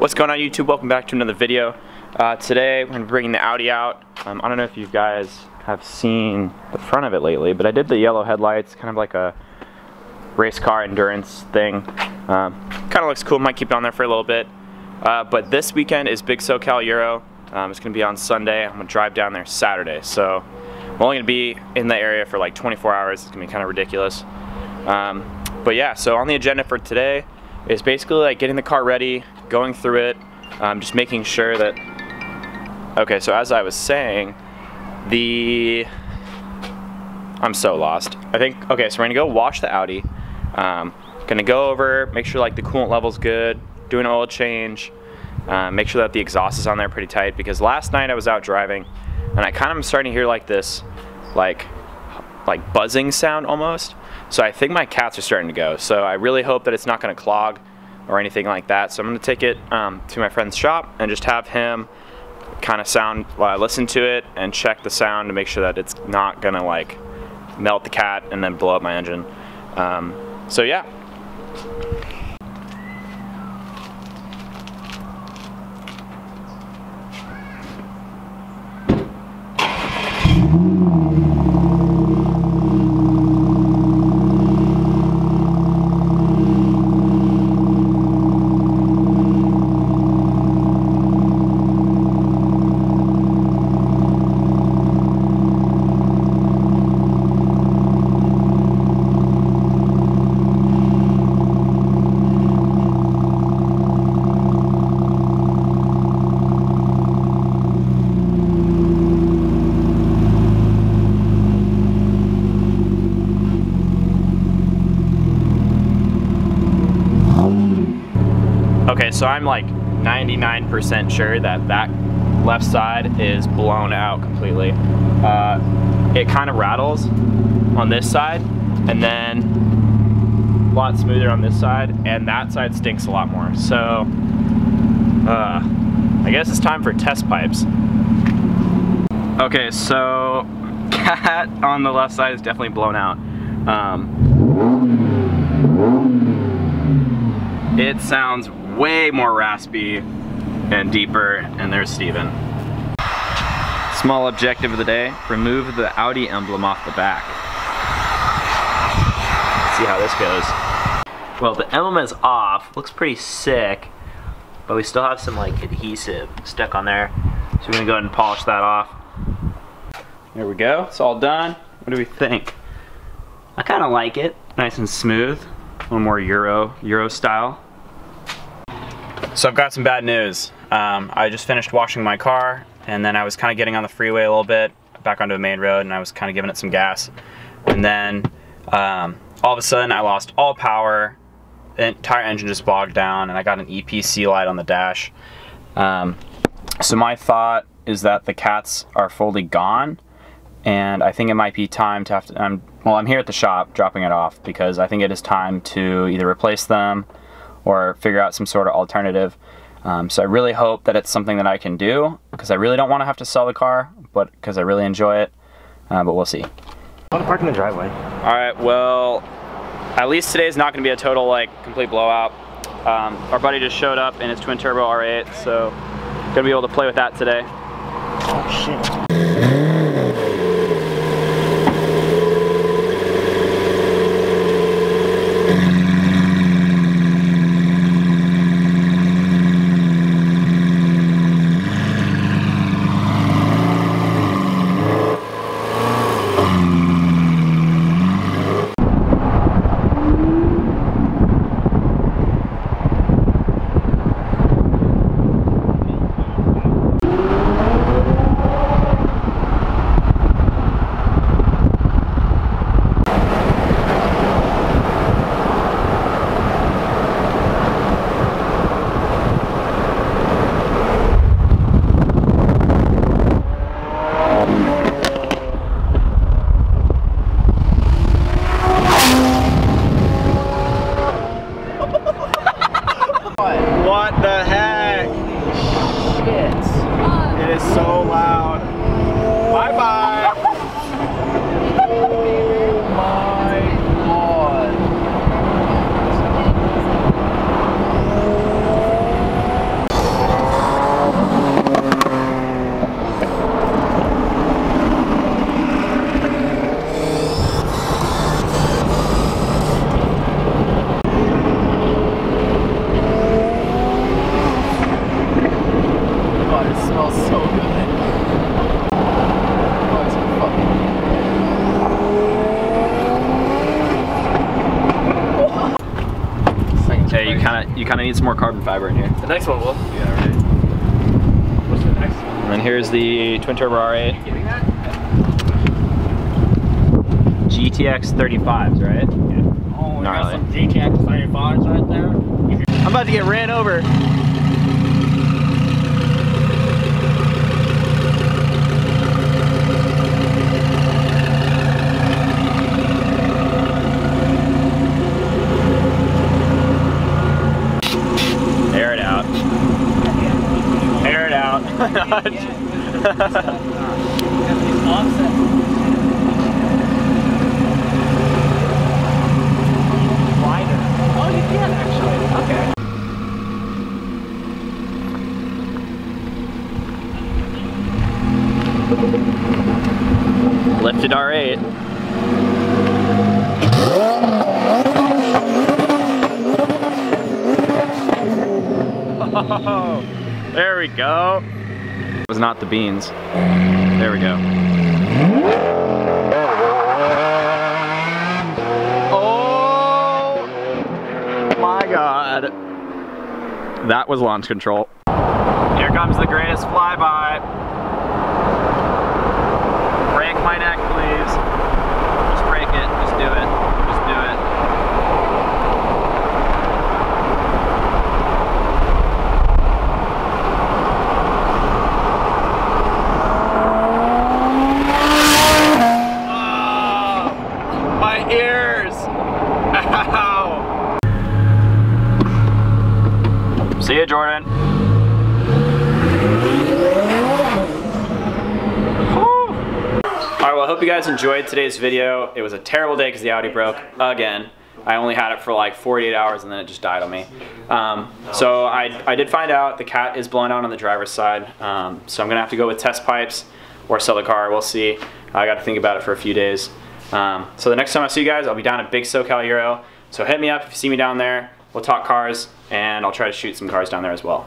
What's going on, YouTube? Welcome back to another video. Today we're going to be bringing the Audi out. I don't know if you guys have seen the front of it lately, but I did the yellow headlights, kind of like a race car endurance thing. Kind of looks cool, might keep it on there for a little bit. But this weekend is Big SoCal Euro. It's going to be on Sunday. I'm going to drive down there Saturday, so I'm only going to be in the area for like 24 hours. It's going to be kind of ridiculous. But yeah, so on the agenda for today is basically like getting the car ready, going through it, just making sure that, okay, so as I was saying, I'm so lost. I think, okay, so we're gonna go wash the Audi. Gonna go over, make sure like the coolant level's good, do an oil change, make sure that the exhaust is on there pretty tight, because last night I was out driving and I kind of am starting to hear like this, like buzzing sound almost. So I think my cats are starting to go. So I really hope that it's not gonna clog or anything like that. So I'm gonna take it to my friend's shop and just have him kind of listen to it and check the sound to make sure that it's not gonna like melt the cat and then blow up my engine. So yeah. Okay, so I'm like 99% sure that that left side is blown out completely. It kind of rattles on this side, and then a lot smoother on this side, and that side stinks a lot more. So, I guess it's time for test pipes. Okay, so cat on the left side is definitely blown out. It sounds way more raspy and deeper, and there's Steven. Small objective of the day, remove the Audi emblem off the back. Let's see how this goes. Well, the emblem is off, looks pretty sick, but we still have some like adhesive stuck on there. So we're gonna go ahead and polish that off. There we go, it's all done. What do we think? I kinda like it, nice and smooth, a little more Euro style. So I've got some bad news. I just finished washing my car, and then I was kind of getting on the freeway a little bit, back onto a main road, and I was kind of giving it some gas. And then all of a sudden I lost all power, the entire engine just bogged down, and I got an EPC light on the dash. So my thought is that the cats are fully gone, and I think it might be time to have to, well, I'm here at the shop dropping it off, because I think it is time to either replace them or figure out some sort of alternative. So I really hope that it's something that I can do, because I really don't want to have to sell the car, but because I really enjoy it, but we'll see. I want to park in the driveway. Alright, well, at least today's not going to be a total, like, complete blowout. Our buddy just showed up in his twin turbo R8, so going to be able to play with that today. Oh, shit. What the heck? Shit. It is so loud. Bye bye. Oh my god. you kind of need some more carbon fiber in here. The next one will. Yeah, right. What's the next one? And then here's the twin turbo R8. Getting that? GTX 35s, right? Yeah. Oh, we got Gnarly. some GTX 35s right there. I'm about to get ran over. Air it out. Air it out. Oh, you can actually. Okay. Lifted R8. Oh, there we go. It was not the beans. There we go. Oh my God. That was launch control. Here comes the greatest flyby. Break my neck, please. Just break it. Just do it. Just do it. Oh, my ears. Ow. See ya, Jordan. Alright, well, I hope you guys enjoyed today's video. It was a terrible day because the Audi broke again. I only had it for like 48 hours and then it just died on me. So I did find out the cat is blown out on the driver's side. So I'm going to have to go with test pipes or sell the car. We'll see. I got to think about it for a few days. So the next time I see you guys, I'll be down at Big SoCal Euro. So hit me up if you see me down there. We'll talk cars and I'll try to shoot some cars down there as well.